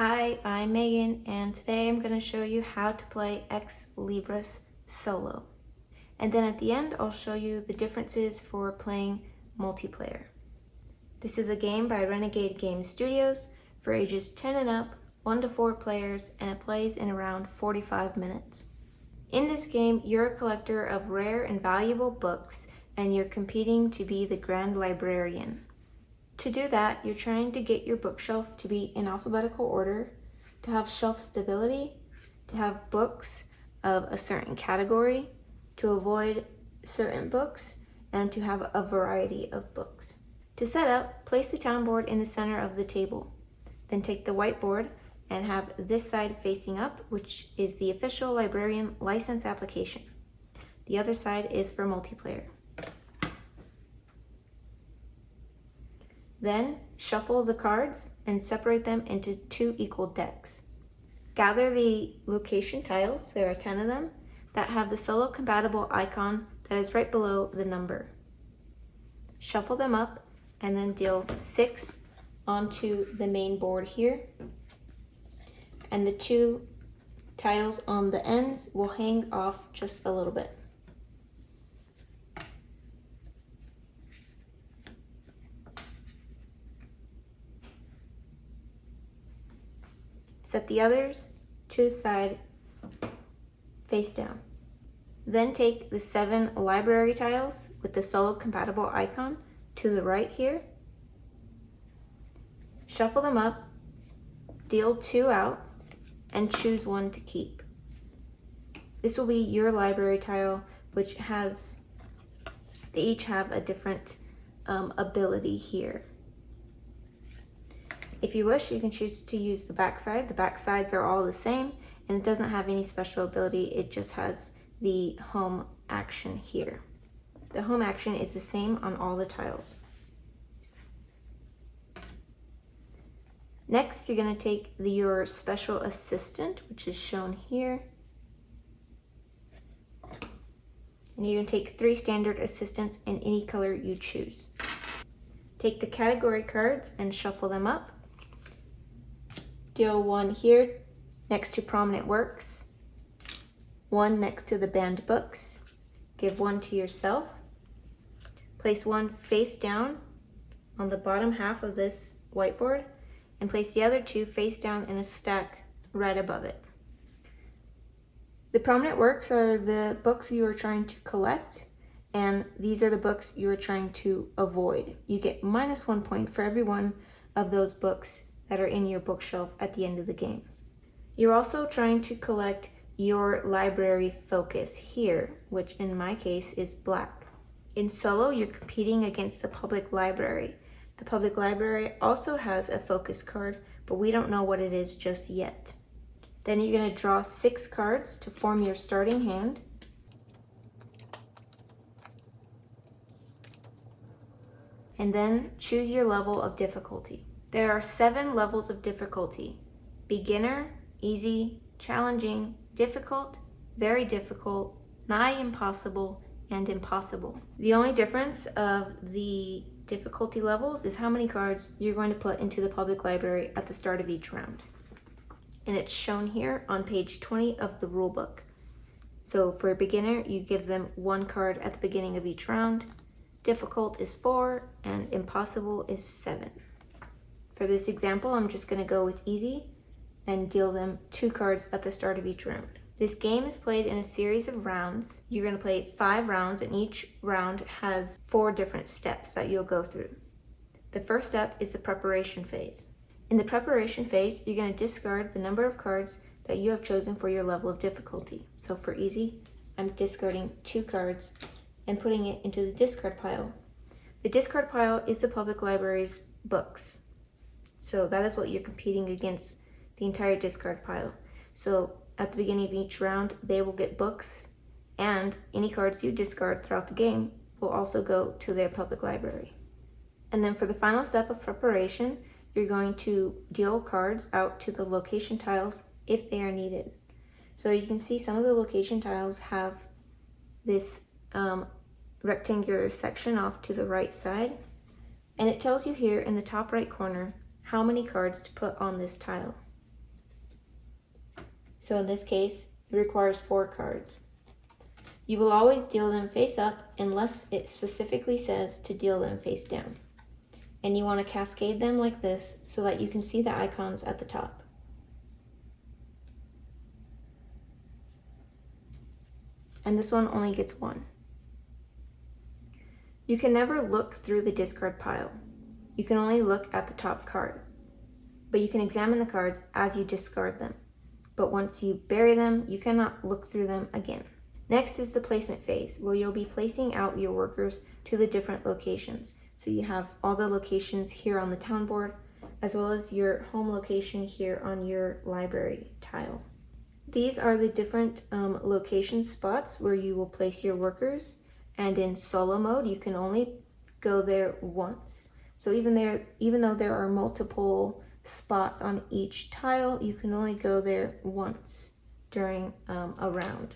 Hi, I'm Megan, and today I'm going to show you how to play Ex Libris solo. And then at the end, I'll show you the differences for playing multiplayer. This is a game by Renegade Game Studios for ages 10 and up, 1 to 4 players, and it plays in around 45 minutes. In this game, you're a collector of rare and valuable books, and you're competing to be the Grand Librarian. To do that, you're trying to get your bookshelf to be in alphabetical order, to have shelf stability, to have books of a certain category, to avoid certain books, and to have a variety of books. To set up, place the town board in the center of the table. Then take the whiteboard and have this side facing up, which is the official librarian license application. The other side is for multiplayer. Then shuffle the cards and separate them into 2 equal decks. Gather the location tiles, there are 10 of them, that have the solo compatible icon that is right below the number. Shuffle them up and then deal 6 onto the main board here. And the 2 tiles on the ends will hang off just a little bit. Set the others to the side, face down. Then take the 7 library tiles with the solo compatible icon to the right here. Shuffle them up, deal 2 out, and choose 1 to keep. This will be your library tile, which they each have a different ability here. If you wish, you can choose to use the backside. The backsides are all the same, and it doesn't have any special ability. It just has the home action here. The home action is the same on all the tiles. Next, you're going to take your special assistant, which is shown here. And you're going to take 3 standard assistants in any color you choose. Take the category cards and shuffle them up. Deal 1 here next to prominent works, 1 next to the banned books. Give 1 to yourself. Place 1 face down on the bottom half of this whiteboard and place the other 2 face down in a stack right above it. The prominent works are the books you are trying to collect, and these are the books you are trying to avoid. You get -1 point for every one of those books that are in your bookshelf at the end of the game. You're also trying to collect your library focus here, which in my case is black. In solo, you're competing against the public library. The public library also has a focus card, but we don't know what it is just yet. Then you're going to draw 6 cards to form your starting hand. And then choose your level of difficulty. There are 7 levels of difficulty: beginner, easy, challenging, difficult, very difficult, nigh impossible, and impossible. The only difference of the difficulty levels is how many cards you're going to put into the public library at the start of each round. And it's shown here on page 20 of the rulebook. So for a beginner, you give them 1 card at the beginning of each round. Difficult is 4 and impossible is 7. For this example, I'm just going to go with easy and deal them 2 cards at the start of each round. This game is played in a series of rounds. You're going to play 5 rounds, and each round has 4 different steps that you'll go through. The first step is the preparation phase. In the preparation phase, you're going to discard the number of cards that you have chosen for your level of difficulty. So for easy, I'm discarding 2 cards and putting it into the discard pile. The discard pile is the public library's books. So that is what you're competing against, the entire discard pile. So at the beginning of each round, they will get books, and any cards you discard throughout the game will also go to their public library. And then for the final step of preparation, you're going to deal cards out to the location tiles if they are needed. So you can see some of the location tiles have this rectangular section off to the right side, and it tells you here in the top right corner how many cards to put on this tile. So in this case, it requires 4 cards. You will always deal them face up unless it specifically says to deal them face down. And you want to cascade them like this so that you can see the icons at the top. And this one only gets 1. You can never look through the discard pile. You can only look at the top card. But you can examine the cards as you discard them. But once you bury them, you cannot look through them again. Next is the placement phase, where you'll be placing out your workers to the different locations. So you have all the locations here on the town board, as well as your home location here on your library tile. These are the different location spots where you will place your workers. And in solo mode, you can only go there once. So even though there are multiple spots on each tile, you can only go there once during a round.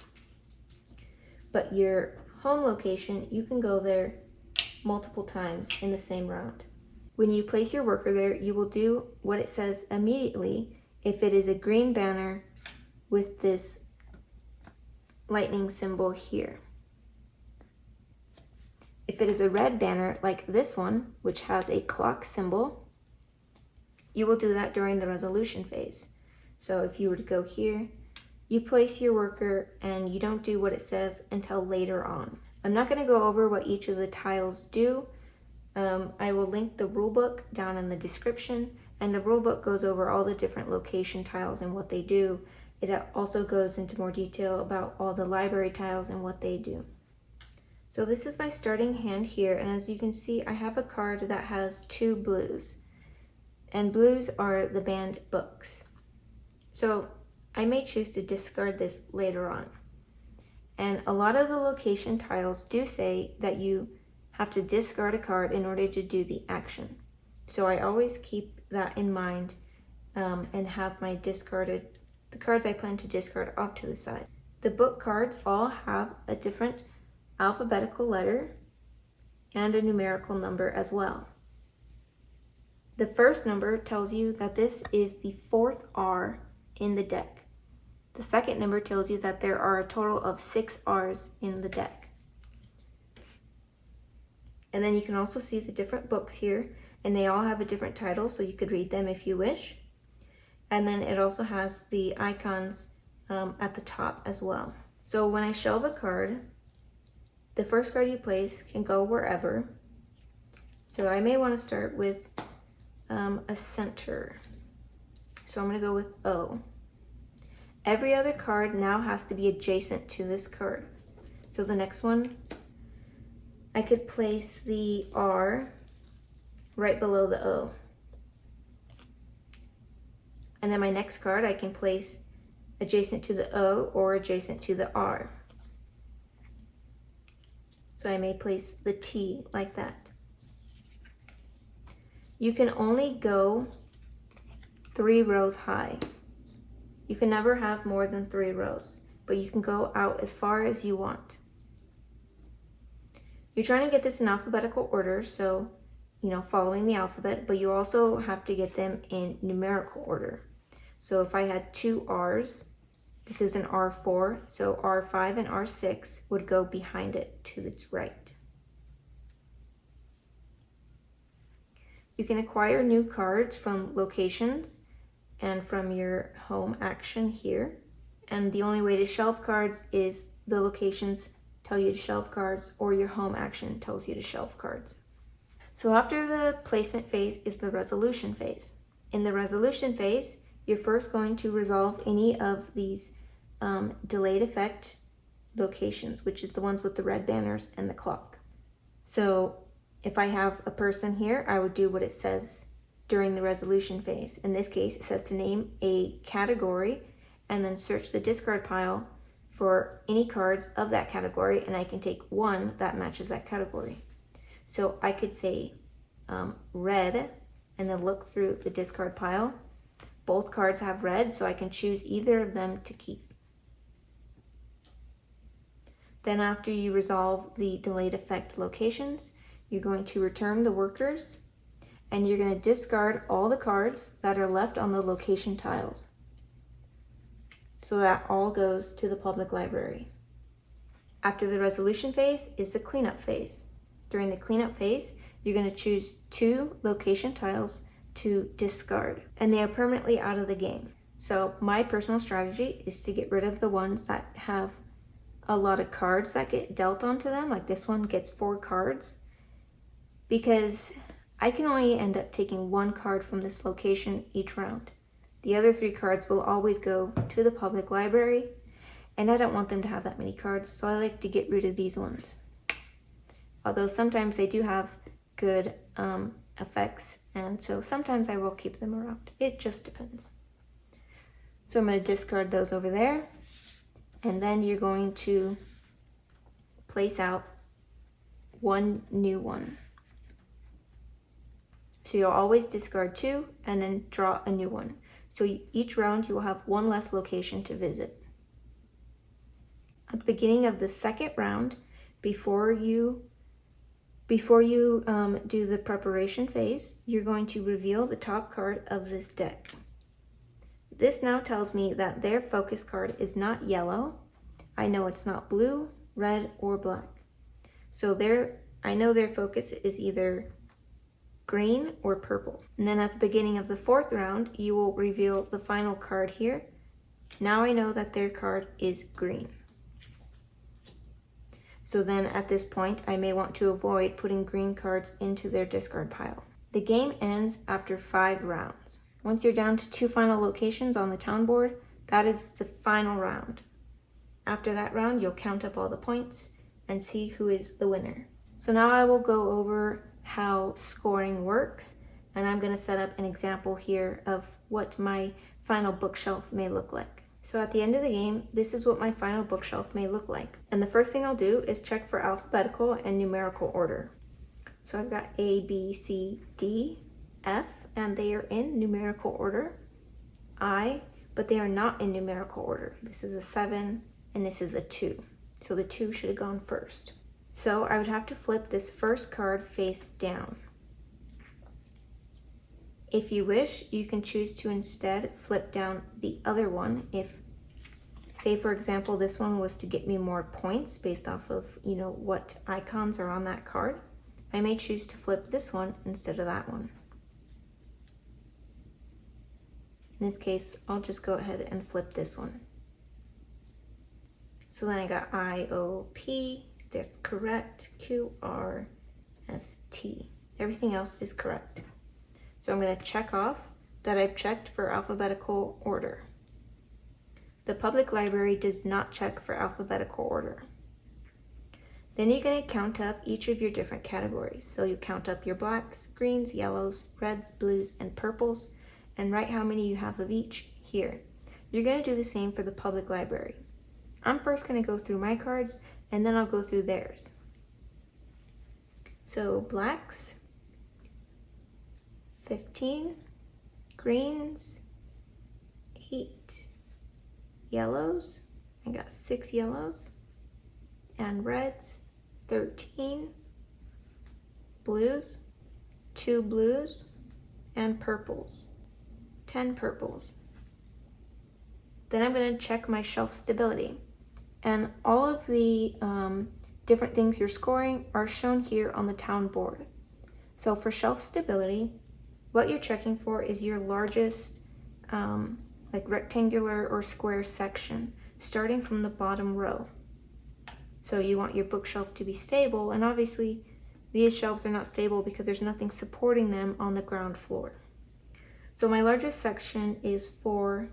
But your home location, you can go there multiple times in the same round. When you place your worker there, you will do what it says immediately if it is a green banner with this lightning symbol here. If it is a red banner like this one, which has a clock symbol, you will do that during the resolution phase. So if you were to go here, you place your worker and you don't do what it says until later on. I'm not going to go over what each of the tiles do. I will link the rulebook down in the description, and the rulebook goes over all the different location tiles and what they do. It also goes into more detail about all the library tiles and what they do. So this is my starting hand here, and as you can see, I have a card that has 2 blues. And blues are the banned books. So I may choose to discard this later on. And a lot of the location tiles do say that you have to discard a card in order to do the action. So I always keep that in mind and have my the cards I plan to discard off to the side. The book cards all have a different alphabetical letter and a numerical number as well. The first number tells you that this is the 4th R in the deck. The second number tells you that there are a total of 6 R's in the deck. And then you can also see the different books here, and they all have a different title, so you could read them if you wish. And then it also has the icons at the top as well. So when I shelve a card, the first card you place can go wherever. So I may want to start with a center. So I'm going to go with O. Every other card now has to be adjacent to this card. So the next one, I could place the R right below the O. And then my next card I can place adjacent to the O or adjacent to the R. So I may place the T like that. You can only go 3 rows high. You can never have more than 3 rows, but you can go out as far as you want. You're trying to get this in alphabetical order, so, following the alphabet, but you also have to get them in numerical order. So if I had 2 R's, this is an R4, so R5 and R6 would go behind it to its right. You can acquire new cards from locations and from your home action here. And the only way to shelve cards is the locations tell you to shelve cards, or your home action tells you to shelve cards. So after the placement phase is the resolution phase. In the resolution phase, you're first going to resolve any of these delayed effect locations, which is the ones with the red banners and the clock. So if I have a person here, I would do what it says during the resolution phase. In this case, it says to name a category and then search the discard pile for any cards of that category, and I can take one that matches that category. So I could say red and then look through the discard pile. Both cards have red, so I can choose either of them to keep. Then after you resolve the delayed effect locations, you're going to return the workers, and you're going to discard all the cards that are left on the location tiles. So that all goes to the public library. After the resolution phase is the cleanup phase. During the cleanup phase, you're going to choose 2 location tiles to discard, and they are permanently out of the game. So my personal strategy is to get rid of the ones that have a lot of cards that get dealt onto them, like this one gets 4 cards, because I can only end up taking 1 card from this location each round. The other 3 cards will always go to the public library, and I don't want them to have that many cards, so I like to get rid of these ones. Although sometimes they do have good effects, and so sometimes I will keep them around. It just depends. So I'm going to discard those over there, and then you're going to place out 1 new one. So you'll always discard 2 and then draw a new one. So each round you will have 1 less location to visit. At the beginning of the second round, before you do the preparation phase, you're going to reveal the top card of this deck. This now tells me that their focus card is not yellow. I know it's not blue, red, or black. So I know their focus is either green or purple. And then at the beginning of the 4th round, you will reveal the final card here. Now I know that their card is green. So then at this point, I may want to avoid putting green cards into their discard pile. The game ends after 5 rounds. Once you're down to 2 final locations on the town board, that is the final round. After that round, you'll count up all the points and see who is the winner. So now I will go over how scoring works, and I'm going to set up an example here of what my final bookshelf may look like. So at the end of the game, this is what my final bookshelf may look like. And the first thing I'll do is check for alphabetical and numerical order. So I've got A, B, C, D, F, and they are in numerical order. I, but they are not in numerical order. This is a 7 and this is a 2. So the 2 should have gone first. So I would have to flip this first card face down. If you wish, you can choose to instead flip down the other one. If, say for example, this one was to get me more points based off of, what icons are on that card, I may choose to flip this one instead of that one. In this case, I'll just go ahead and flip this one. So then I got I, O, P, that's correct, Q, R, S, T. Everything else is correct. So I'm going to check off that I've checked for alphabetical order. The public library does not check for alphabetical order. Then you're going to count up each of your different categories. So you count up your blacks, greens, yellows, reds, blues, and purples, and write how many you have of each here. You're going to do the same for the public library. I'm first going to go through my cards, and then I'll go through theirs. So blacks, 15, greens, 8, yellows, I got 6 yellows, and reds, 13, blues, 2 blues, and purples, 10 purples. Then I'm going to check my shelf stability. And all of the different things you're scoring are shown here on the town board. So for shelf stability, what you're checking for is your largest rectangular or square section, starting from the bottom row. So you want your bookshelf to be stable, and obviously these shelves are not stable because there's nothing supporting them on the ground floor. So my largest section is 4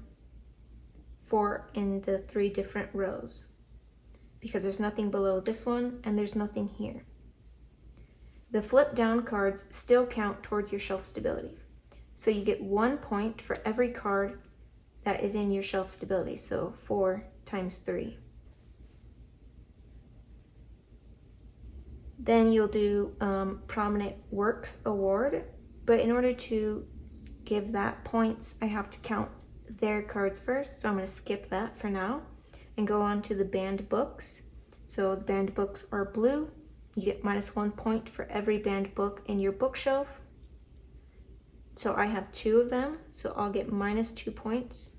in the 3 different rows, because there's nothing below this one and there's nothing here. The flip down cards still count towards your shelf stability. So you get 1 point for every card that is in your shelf stability. So 4 times 3. Then you'll do Prominent Works Award. But in order to give that points, I have to count their cards first. So I'm going to skip that for now and go on to the banned books. So the banned books are blue. You get -1 point for every banned book in your bookshelf. So I have 2 of them, so I'll get -2 points.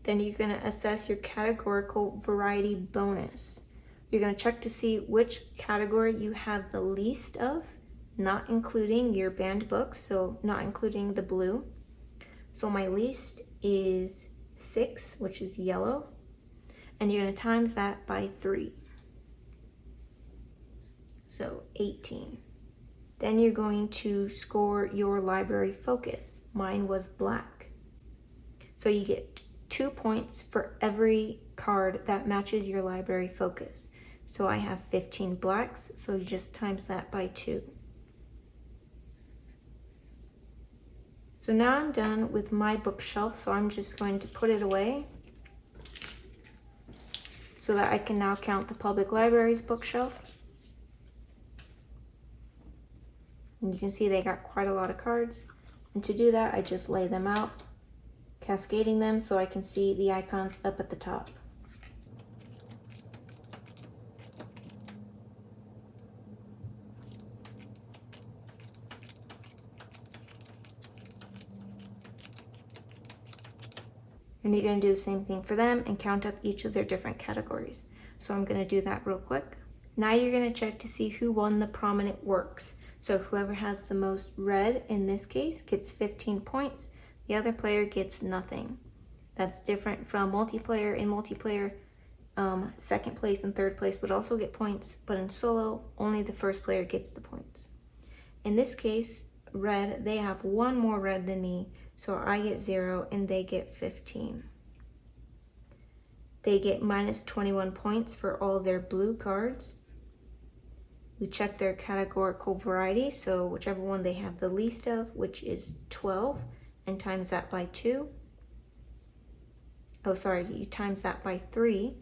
Then you're going to assess your categorical variety bonus. You're going to check to see which category you have the least of, not including your banned books, so not including the blue. So my least is 6, which is yellow, and you're going to times that by 3. So 18. Then you're going to score your library focus. Mine was black. So you get 2 points for every card that matches your library focus. So I have 15 blacks, so you just times that by 2. So now I'm done with my bookshelf, so I'm just going to put it away so that I can now count the public library's bookshelf. And you can see they got quite a lot of cards. And to do that, I just lay them out, cascading them so I can see the icons up at the top. And you're going to do the same thing for them and count up each of their different categories. So I'm going to do that real quick. Now you're going to check to see who won the prominent works. So whoever has the most red in this case gets 15 points. The other player gets nothing. That's different from multiplayer. In multiplayer, second place and third place would also get points, but in solo, only the first player gets the points. In this case, red, they have 1 more red than me, so I get 0 and they get 15. They get minus 21 points for all their blue cards. We check their categorical variety, so whichever one they have the least of, which is 12, and times that by 2. Oh, sorry, you times that by 3.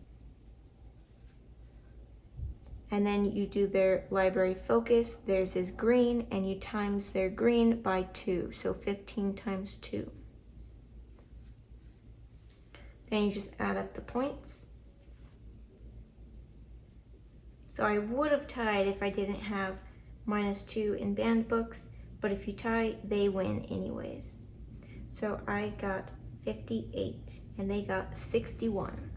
And then you do their library focus. Theirs is green, and you times their green by 2, so 15 times 2. Then you just add up the points. So I would have tied if I didn't have minus 2 in banned books, but if you tie, they win anyways. So I got 58 and they got 61.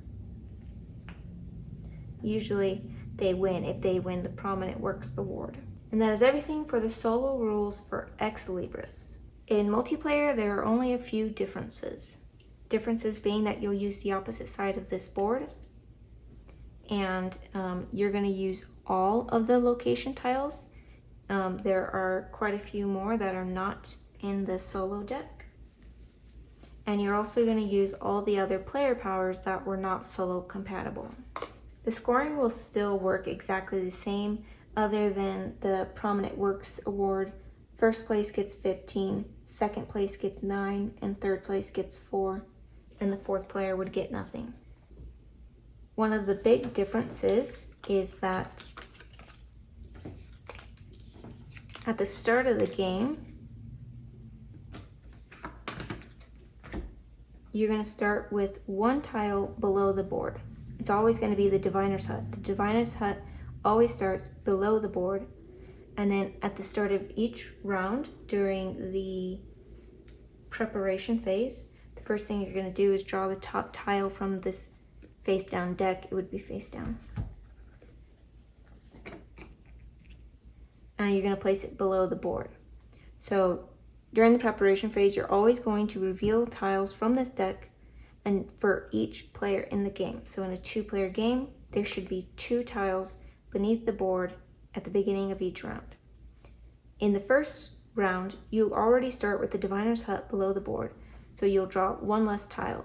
Usually they win if they win the Prominent Works Award. And that is everything for the solo rules for Ex Libris. In multiplayer, there are only a few differences. Differences being that you'll use the opposite side of this board, and you're going to use all of the location tiles. There are quite a few more that are not in the solo deck. And you're also going to use all the other player powers that were not solo compatible. The scoring will still work exactly the same, other than the Prominent Works Award. First place gets 15, second place gets 9, and third place gets 4, and the fourth player would get nothing. One of the big differences is that at the start of the game, you're going to start with 1 tile below the board. It's always going to be the Diviner's Hut. The Diviner's Hut always starts below the board, and then at the start of each round during the preparation phase, the first thing you're going to do is draw the top tile from this face down deck. It would be face down. And you're going to place it below the board. So during the preparation phase, you're always going to reveal tiles from this deck and for each player in the game. So in a 2-player game, there should be 2 tiles beneath the board at the beginning of each round. In the first round, you already start with the Diviner's Hut below the board, so you'll draw 1 less tile.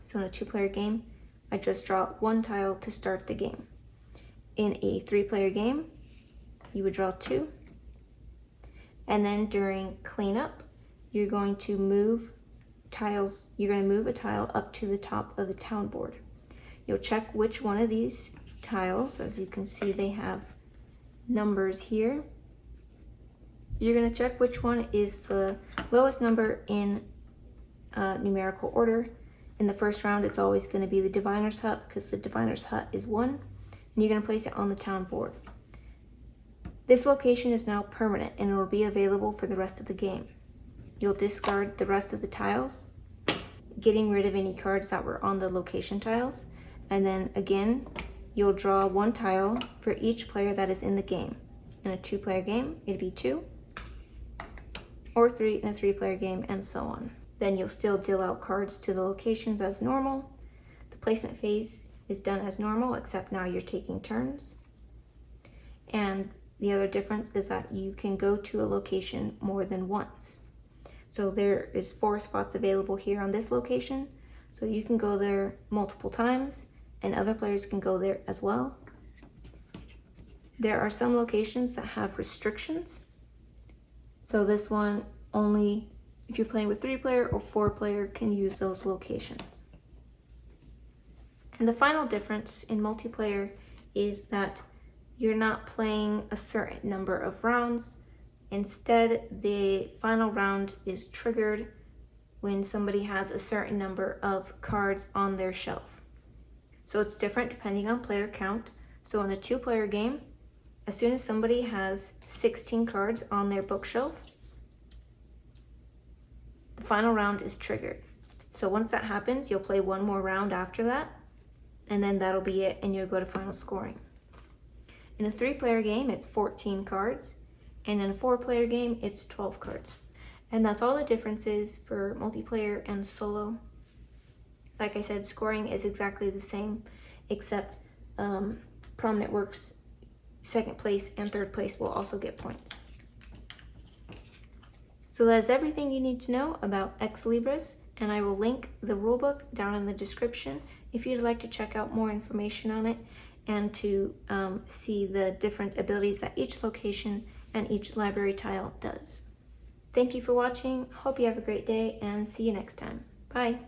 So in a 2-player game, I just draw 1 tile to start the game. In a 3-player game, you would draw 2. And then during cleanup, you're going to move tiles. You're going to move a tile up to the top of the town board. You'll check which one of these tiles, as you can see they have numbers here. You're going to check which one is the lowest number in numerical order. In the first round, it's always going to be the Diviner's Hut, because the Diviner's Hut is 1, and you're going to place it on the town board. This location is now permanent, and it will be available for the rest of the game. You'll discard the rest of the tiles, getting rid of any cards that were on the location tiles. And then again, you'll draw one tile for each player that is in the game. In a 2-player game, it'd be 2, or 3 in a 3-player game, and so on. Then you'll still deal out cards to the locations as normal. The placement phase is done as normal, except now you're taking turns. And the other difference is that you can go to a location more than once. So there is 4 spots available here on this location, so you can go there multiple times, and other players can go there as well. There are some locations that have restrictions. So this one, only if you're playing with 3-player or 4-player can use those locations. And the final difference in multiplayer is that you're not playing a certain number of rounds. Instead, the final round is triggered when somebody has a certain number of cards on their shelf. So it's different depending on player count. So in a 2-player game, as soon as somebody has 16 cards on their bookshelf, the final round is triggered. So once that happens, you'll play one more round after that, and then that'll be it, and you'll go to final scoring. In a 3-player game, it's 14 cards, and in a 4-player game, it's 12 cards. And that's all the differences for multiplayer and solo. Like I said, scoring is exactly the same, except Prominent Works 2nd place and 3rd place will also get points. So that is everything you need to know about Ex Libris, and I will link the rulebook down in the description if you'd like to check out more information on it and to see the different abilities that each location and each library tile does. Thank you for watching. Hope you have a great day, and see you next time. Bye.